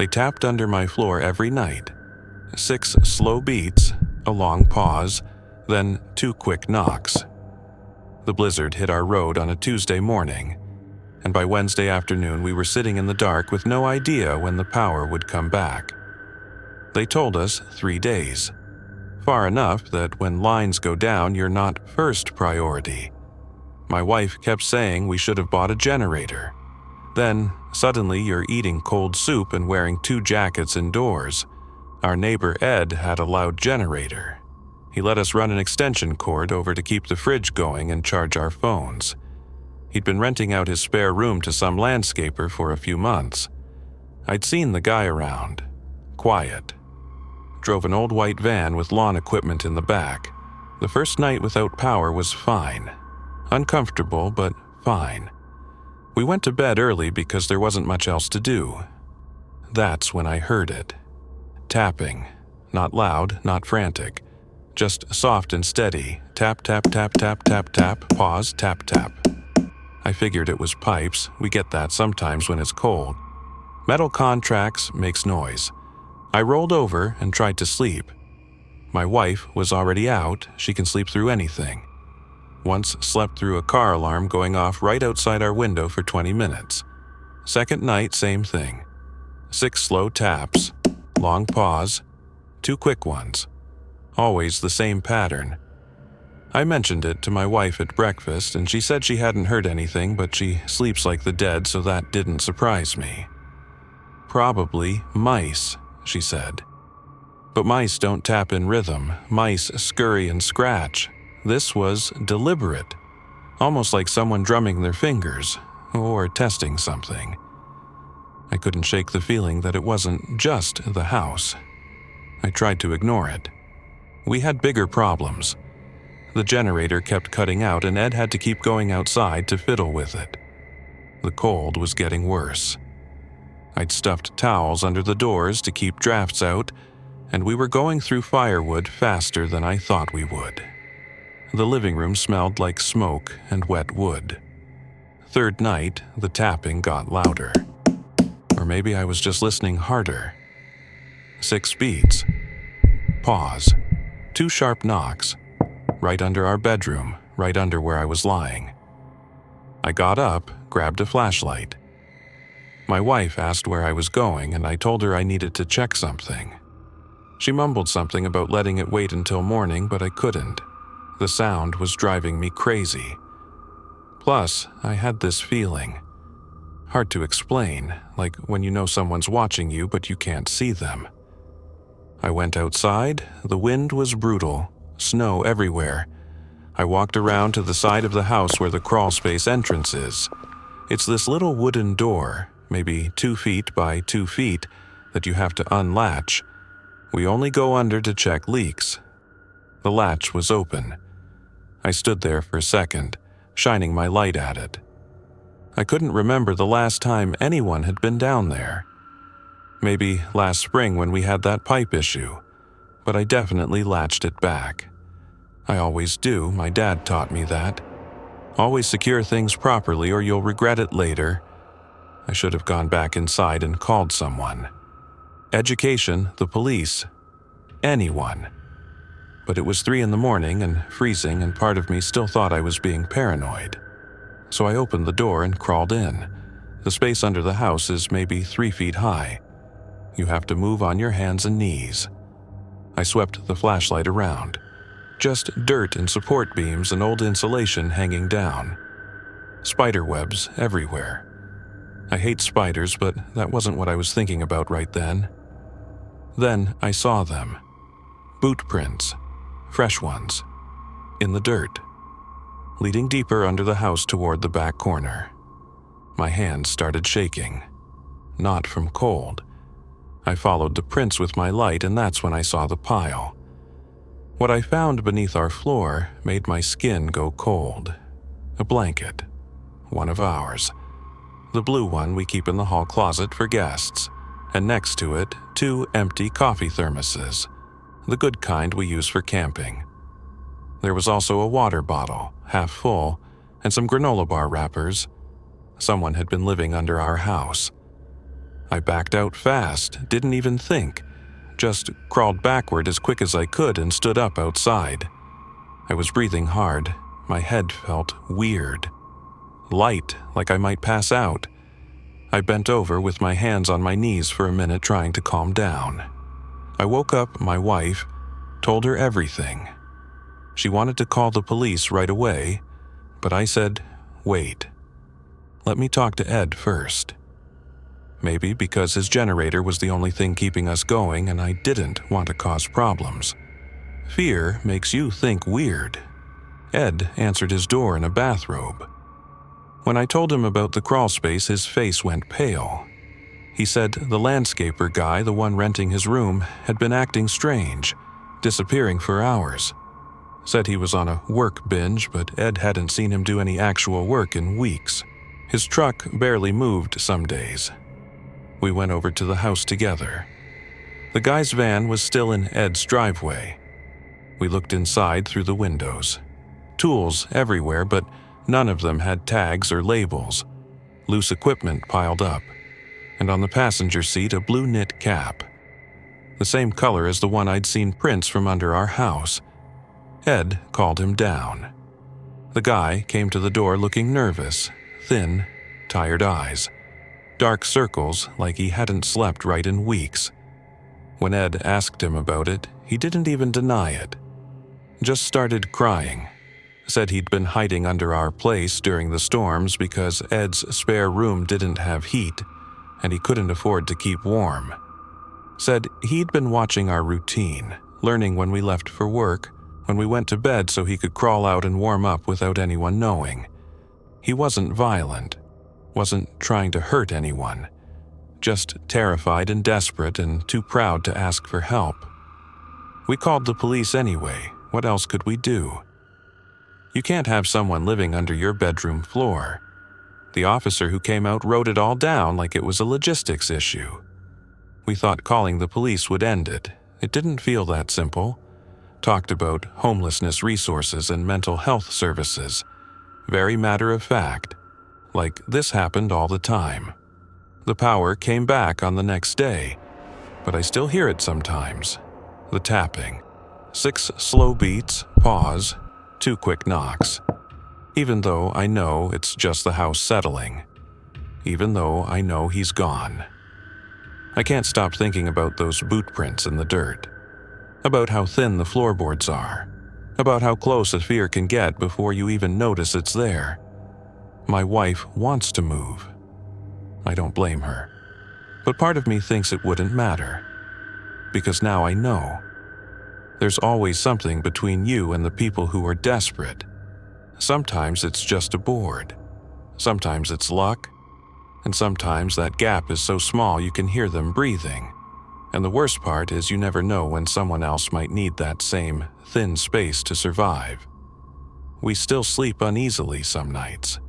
They tapped under my floor every night. 6 slow beats, a long pause, then 2 quick knocks. The blizzard hit our road on a Tuesday morning, and by Wednesday afternoon we were sitting in the dark with no idea when the power would come back. They told us 3 days. Far enough that when lines go down, you're not first priority. My wife kept saying we should have bought a generator. Then, suddenly you're eating cold soup and wearing 2 jackets indoors. Our neighbor Ed had a loud generator. He let us run an extension cord over to keep the fridge going and charge our phones. He'd been renting out his spare room to some landscaper for a few months. I'd seen the guy around. Quiet. Drove an old white van with lawn equipment in the back. The first night without power was fine. Uncomfortable, but fine. We went to bed early because there wasn't much else to do. That's when I heard it. Tapping. Not loud, not frantic. Just soft and steady. Tap, tap, tap, tap, tap, tap, pause, tap, tap. I figured it was pipes. We get that sometimes when it's cold. Metal contracts makes noise. I rolled over and tried to sleep. My wife was already out. She can sleep through anything. Once slept through a car alarm going off right outside our window for 20 minutes. Second night, same thing. 6 slow taps, long pause, 2 quick ones. Always the same pattern. I mentioned it to my wife at breakfast, and she said she hadn't heard anything, but she sleeps like the dead, so that didn't surprise me. Probably mice, she said. But mice don't tap in rhythm. Mice scurry and scratch. This was deliberate, almost like someone drumming their fingers or testing something. I couldn't shake the feeling that it wasn't just the house. I tried to ignore it. We had bigger problems. The generator kept cutting out, and Ed had to keep going outside to fiddle with it. The cold was getting worse. I'd stuffed towels under the doors to keep drafts out, and we were going through firewood faster than I thought we would. The living room smelled like smoke and wet wood. Third night, the tapping got louder. Or maybe I was just listening harder. 6 beats. Pause. 2 sharp knocks. Right under our bedroom, right under where I was lying. I got up, grabbed a flashlight. My wife asked where I was going, and I told her I needed to check something. She mumbled something about letting it wait until morning, but I couldn't. The sound was driving me crazy. Plus, I had this feeling. Hard to explain, like when you know someone's watching you but you can't see them. I went outside. The wind was brutal. Snow everywhere. I walked around to the side of the house where the Crawlspace entrance is. It's this little wooden door, maybe 2 feet by 2 feet, that you have to unlatch. We only go under to check leaks. The latch was open. I stood there for a second, shining my light at it. I couldn't remember the last time anyone had been down there. Maybe last spring when we had that pipe issue, but I definitely latched it back. I always do, my dad taught me that. Always secure things properly or you'll regret it later. I should have gone back inside and called someone. Education, the police, anyone. But it was 3 a.m. and freezing, and part of me still thought I was being paranoid. So I opened the door and crawled in. The space under the house is maybe 3 feet high. You have to move on your hands and knees. I swept the flashlight around. Just dirt and support beams and old insulation hanging down. Spider webs everywhere. I hate spiders, but that wasn't what I was thinking about right then. Then I saw them. Boot prints. Fresh ones. In the dirt. Leading deeper under the house toward the back corner. My hands started shaking. Not from cold. I followed the prints with my light, and that's when I saw the pile. What I found beneath our floor made my skin go cold. A blanket. One of ours. The blue one we keep in the hall closet for guests, and next to it, 2 empty coffee thermoses, the good kind we use for camping. There was also a water bottle, half full, and some granola bar wrappers. Someone had been living under our house. I backed out fast, didn't even think, just crawled backward as quick as I could and stood up outside. I was breathing hard. My head felt weird. Light, like I might pass out. I bent over with my hands on my knees for a minute trying to calm down. I woke up my wife, told her everything. She wanted to call the police right away, but I said, wait. Let me talk to Ed first. Maybe because his generator was the only thing keeping us going and I didn't want to cause problems. Fear makes you think weird. Ed answered his door in a bathrobe. When I told him about the crawlspace, his face went pale. He said the landscaper guy, the one renting his room, had been acting strange, disappearing for hours. Said he was on a work binge, but Ed hadn't seen him do any actual work in weeks. His truck barely moved some days. We went over to the house together. The guy's van was still in Ed's driveway. We looked inside through the windows. Tools everywhere, but none of them had tags or labels. Loose equipment piled up. And on the passenger seat, a blue knit cap. The same color as the one I'd seen prints from under our house. Ed called him down. The guy came to the door looking nervous, thin, tired eyes. Dark circles like he hadn't slept right in weeks. When Ed asked him about it, he didn't even deny it. Just started crying. Said he'd been hiding under our place during the storms because Ed's spare room didn't have heat and he couldn't afford to keep warm. Said he'd been watching our routine, learning when we left for work, when we went to bed so he could crawl out and warm up without anyone knowing. He wasn't violent, wasn't trying to hurt anyone, just terrified and desperate and too proud to ask for help. We called the police anyway. What else could we do? You can't have someone living under your bedroom floor. The officer who came out wrote it all down like it was a logistics issue. We thought calling the police would end it. It didn't feel that simple. Talked about homelessness resources and mental health services. Very matter of fact. Like this happened all the time. The power came back on the next day, but I still hear it sometimes. The tapping. 6 slow beats, pause, 2 quick knocks. Even though I know it's just the house settling. Even though I know he's gone. I can't stop thinking about those boot prints in the dirt. About how thin the floorboards are. About how close a fear can get before you even notice it's there. My wife wants to move. I don't blame her. But part of me thinks it wouldn't matter. Because now I know. There's always something between you and the people who are desperate. Sometimes it's just a board. Sometimes it's luck. And sometimes that gap is so small you can hear them breathing. And the worst part is you never know when someone else might need that same thin space to survive. We still sleep uneasily some nights.